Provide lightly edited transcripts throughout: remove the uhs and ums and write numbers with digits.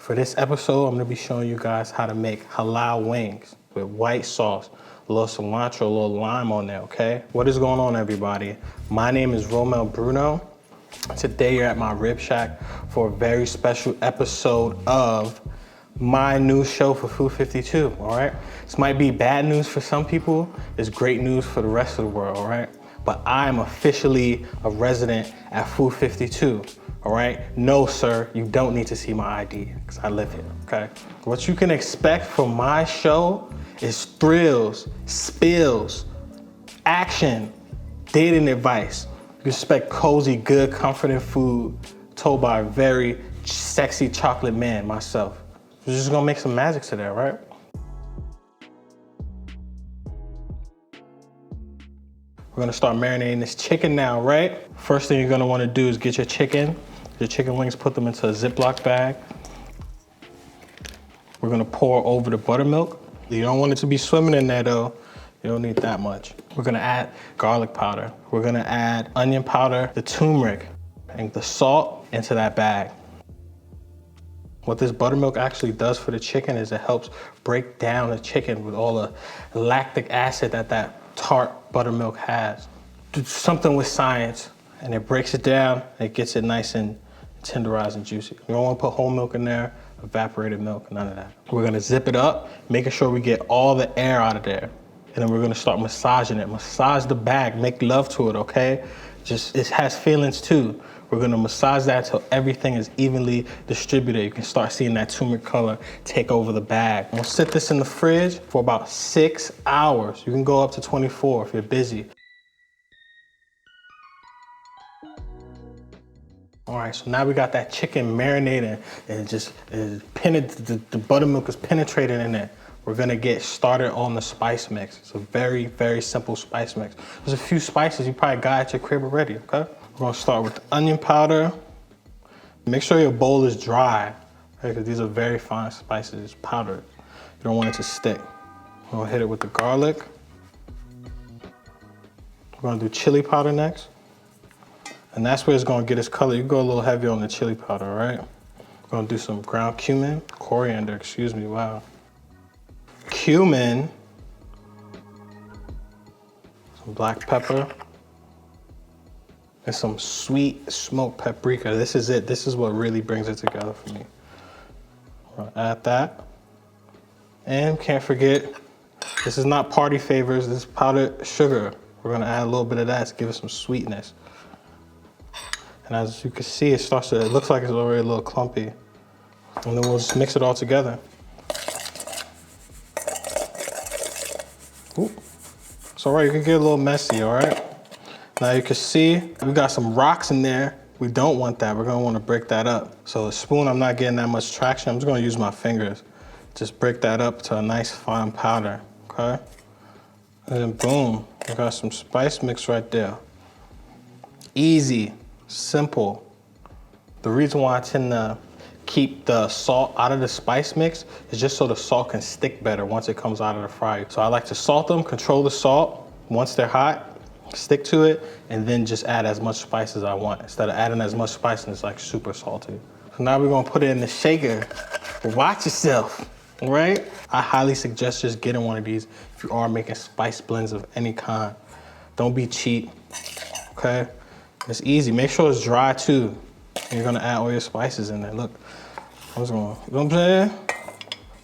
For this episode, I'm gonna be showing you guys how to make halal wings with white sauce, a little cilantro, a little lime on there, okay? What is going on, everybody? My name is Romel Bruno. Today you're at my rib shack for a very special episode of my new show for Food 52, all right? This might be bad news for some people, it's great news for the rest of the world, all right? But I am officially a resident at Food 52, all right? No, sir, you don't need to see my ID, because I live here, okay? What you can expect from my show is thrills, spills, action, dating advice. You expect cozy, good, comforting food told by a very sexy chocolate man, myself. We're just gonna make some magic today, right? We're gonna start marinating this chicken now, right? First thing you're gonna wanna do is get your chicken wings, put them into a Ziploc bag. We're gonna pour over the buttermilk. You don't want it to be swimming in there though. You don't need that much. We're gonna add garlic powder. We're gonna add onion powder, the turmeric, and the salt into that bag. What this buttermilk actually does for the chicken is it helps break down the chicken with all the lactic acid that tart buttermilk has. Do something with science, and it breaks it down, and it gets it nice and tenderized and juicy. You don't want to put whole milk in there, evaporated milk, none of that. We're gonna zip it up, making sure we get all the air out of there. And then we're gonna start massaging it. Massage the bag, make love to it, okay? It has feelings too. We're gonna massage that until everything is evenly distributed. You can start seeing that turmeric color take over the bag. We'll sit this in the fridge for about 6 hours. You can go up to 24 if you're busy. All right, so now we got that chicken marinating and the buttermilk is penetrating in it. We're gonna get started on the spice mix. It's a very, very simple spice mix. There's a few spices you probably got at your crib already, okay? We're gonna start with the onion powder. Make sure your bowl is dry, okay? Because these are very fine spices, it's powdered. You don't want it to stick. We're gonna hit it with the garlic. We're gonna do chili powder next. And that's where it's gonna get its color. You go a little heavy on the chili powder, all right? We're gonna do some ground coriander, excuse me, wow. Cumin, some black pepper, and some sweet smoked paprika. This is it. This is what really brings it together for me. We're gonna add that. And can't forget, this is not party favors, this is powdered sugar. We're gonna add a little bit of that to give it some sweetness. And as you can see, it looks like it's already a little clumpy. And then we'll just mix it all together. Ooh. It's all right, you can get a little messy, all right? Now you can see, we got some rocks in there. We don't want that, we're gonna wanna break that up. So a spoon, I'm not getting that much traction. I'm just gonna use my fingers. Just break that up to a nice fine powder, okay? And then boom, we got some spice mix right there. Easy, simple. The reason why I tend to keep the salt out of the spice mix is just so the salt can stick better once it comes out of the fryer. So I like to salt them, control the salt. Once they're hot, stick to it, and then just add as much spice as I want. Instead of adding as much spice and it's like super salty. So now we're gonna put it in the shaker. Watch yourself, all right? I highly suggest just getting one of these if you are making spice blends of any kind. Don't be cheap, okay? It's easy, make sure it's dry too. And you're gonna add all your spices in there. Look, you know what I'm saying?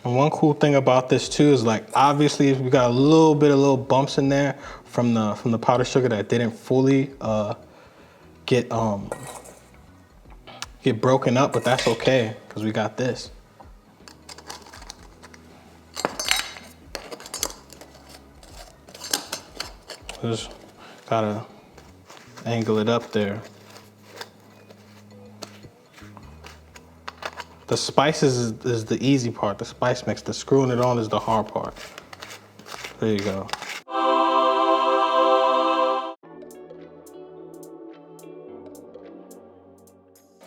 And one cool thing about this too is like, obviously we got a little bumps in there from the powdered sugar that didn't fully get broken up, but that's okay, because we got this. Just gotta angle it up there. The spices is the easy part, the spice mix. The screwing it on is the hard part. There you go.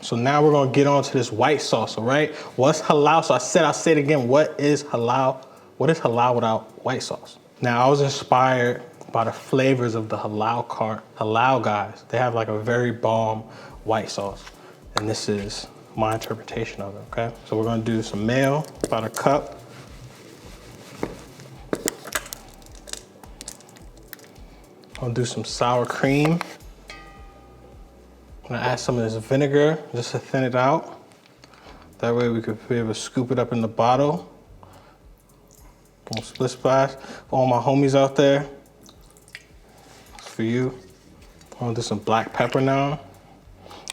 So now we're gonna get on to this white sauce, all right? What's halal? So I'll say it again, what is halal? What is halal without white sauce? Now I was inspired by the flavors of the Halal guys. They have like a very bomb white sauce. And this is my interpretation of it, okay? So we're gonna do some mayo, about a cup. I'll do some sour cream. I'm gonna add some of this vinegar just to thin it out. That way we could be able to scoop it up in the bottle. Little split splash. For all my homies out there, it's for you. I'm gonna do some black pepper now.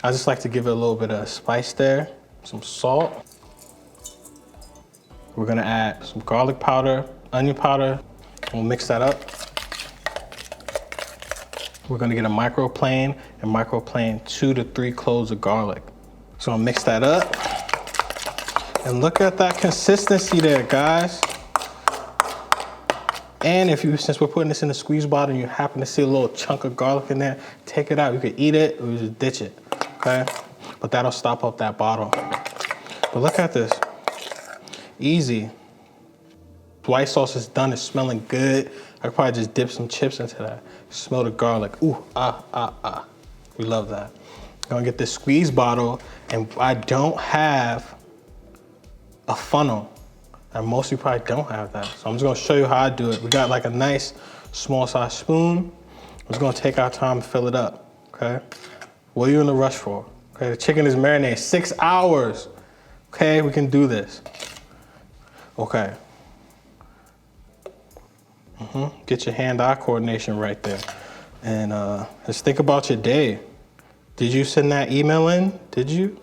I just like to give it a little bit of spice there. Some salt. We're gonna add some garlic powder, onion powder. We'll mix that up. We're gonna get a microplane and microplane 2 to 3 cloves of garlic. So I'll mix that up. And look at that consistency there, guys. And since we're putting this in a squeeze bottle and you happen to see a little chunk of garlic in there, take it out. You can eat it or just ditch it, okay? But that'll stop up that bottle. But look at this, easy. White sauce is done, it's smelling good. I could probably just dip some chips into that. Smell the garlic, ooh, We love that. I'm gonna get this squeeze bottle, and I don't have a funnel. And most of you probably don't have that. So I'm just gonna show you how I do it. We got like a nice small size spoon. I'm just gonna take our time and fill it up, okay? What are you in a rush for? Okay, the chicken is marinated 6 hours. Okay, we can do this. Okay. Get your hand-eye coordination right there. And just think about your day. Did you send that email in? Did you?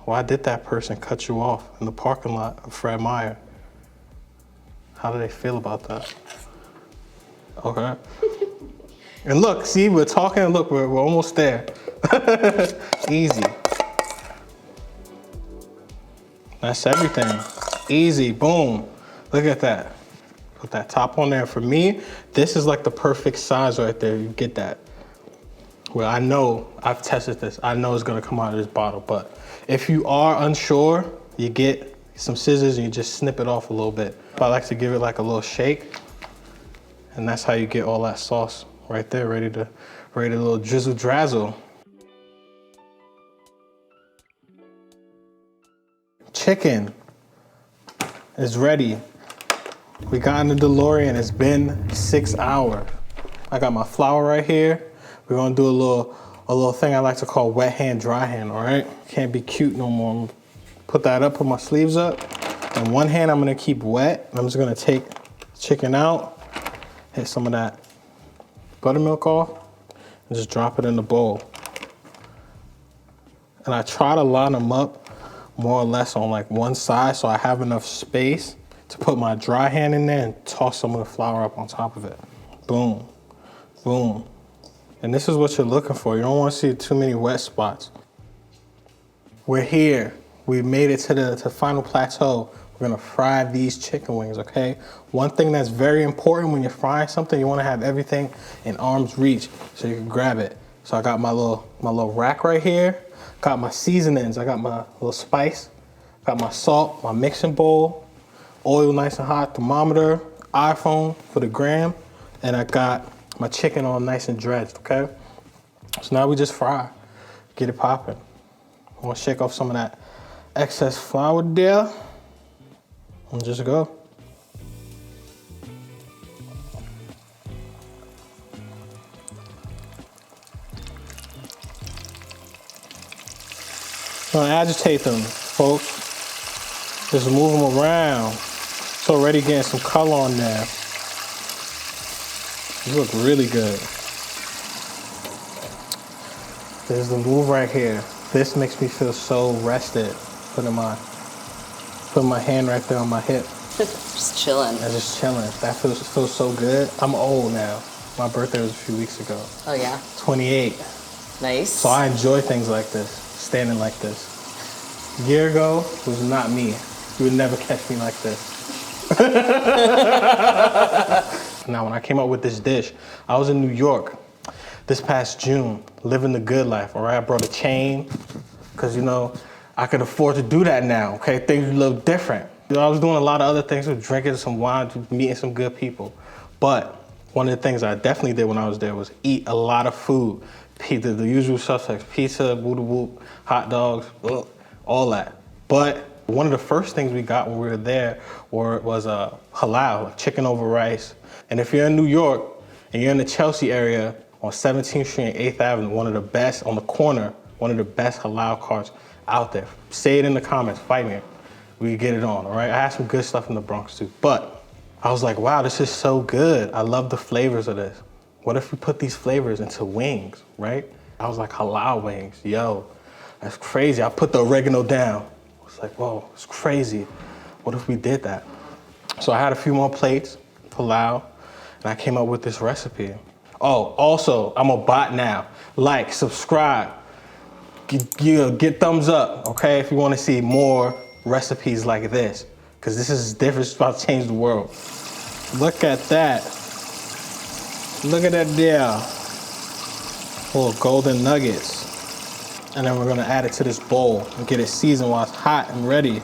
Why did that person cut you off in the parking lot of Fred Meyer? How do they feel about that? Okay. And look, see, we're talking, look, we're almost there. Easy. That's everything. Easy, boom. Look at that. Put that top on there. For me, this is like the perfect size right there. You get that. Well, I know, I've tested this. I know it's gonna come out of this bottle, but if you are unsure, you get some scissors and you just snip it off a little bit. I like to give it like a little shake, and that's how you get all that sauce right there, ready to a little drizzle drazzle. Chicken is ready. We got in the DeLorean, it's been 6 hours. I got my flour right here. We're gonna do a little thing I like to call wet hand, dry hand, all right? Can't be cute no more. I'm gonna put that up, put my sleeves up. And one hand I'm gonna keep wet. I'm just gonna take the chicken out, hit some of that buttermilk off, and just drop it in the bowl. And I try to line them up more or less on like one side so I have enough space to put my dry hand in there and toss some of the flour up on top of it. Boom, boom. And this is what you're looking for. You don't want to see too many wet spots. We're here. We made it to the final plateau. We're gonna fry these chicken wings, okay? One thing that's very important when you're frying something, you wanna have everything in arm's reach so you can grab it. So I got my little rack right here. Got my seasonings. I got my little spice. Got my salt, my mixing bowl, oil nice and hot, thermometer, iPhone for the gram, and I got my chicken all nice and dredged, okay? So now we just fry, get it popping. I'm gonna shake off some of that excess flour there, and just go. Don't agitate them, folks. Just move them around. It's already getting some color on there. You look really good. There's the move right here. This makes me feel so rested. Putting my hand right there on my hip. Just chilling. I'm just chilling. That feels so good. I'm old now. My birthday was a few weeks ago. Oh yeah? 28. Nice. So I enjoy things like this, standing like this. A year ago was not me. You would never catch me like this. Now, when I came up with this dish, I was in New York this past June, living the good life, all right? I brought a chain, because, you know, I could afford to do that now, okay? Things are a little different. You know, I was doing a lot of other things, drinking some wine, meeting some good people. But one of the things I definitely did when I was there was eat a lot of food. the usual suspects, pizza, boo whoop, hot dogs, ugh, all that. But one of the first things we got when we were there was halal, chicken over rice. And if you're in New York and you're in the Chelsea area on 17th Street and 8th Avenue, one of the best, on the corner, one of the best halal carts out there. Say it in the comments, fight me. We can get it on, all right? I had some good stuff in the Bronx too. But I was like, wow, this is so good. I love the flavors of this. What if we put these flavors into wings, right? I was like, halal wings, yo, that's crazy. I put the oregano down. I was like, whoa, it's crazy. What if we did that? So I had a few more plates, halal, and I came up with this recipe. Oh, also, I'm a bot now. Like, subscribe, get thumbs up, okay? If you wanna see more recipes like this, because this is different, it's about to change the world. Look at that. Look at that there. Little golden nuggets. And then we're gonna add it to this bowl and get it seasoned while it's hot and ready.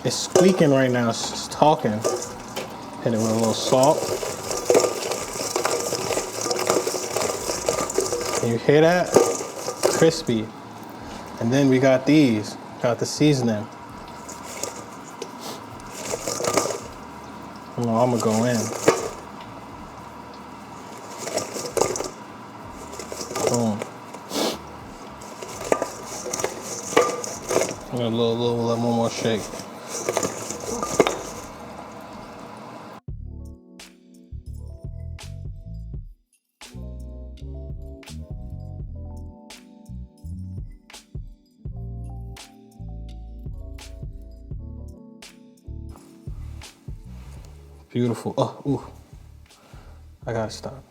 It's squeaking right now, it's just talking. Hit it with a little salt. Can you hear that? Crispy. And then we got these, got the seasoning. I'm gonna go in. Boom. A little more shake. Beautiful. Oh, ooh. I gotta stop.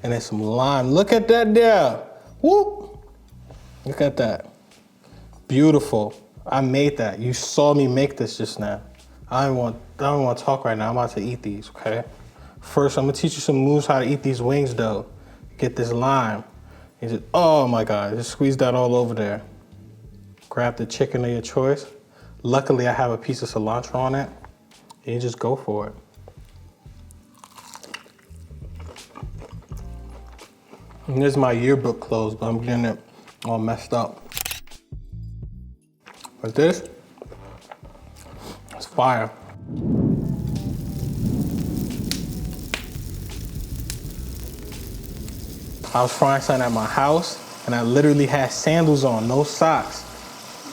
And then some lime. Look at that there. Whoop. Look at that. Beautiful. I made that. You saw me make this just now. I don't want to talk right now. I'm about to eat these, okay? First, I'm gonna teach you some moves how to eat these wings though. Get this lime. You just, oh my God, just squeeze that all over there. Grab the chicken of your choice. Luckily, I have a piece of cilantro on it. And you just go for it. And this is my yearbook clothes, but I'm getting it all messed up. But this, it's fire. I was frying something at my house, and I literally had sandals on, no socks.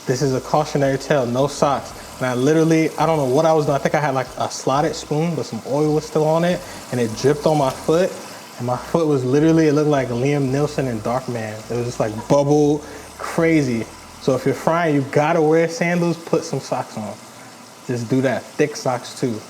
This is a cautionary tale, no socks. And I literally, I don't know what I was doing. I think I had like a slotted spoon, but some oil was still on it, and it dripped on my foot. And my foot was literally, it looked like Liam Neeson in Darkman. It was just like bubble, crazy. So if you're frying, you gotta wear sandals, put some socks on. Just do that, thick socks too.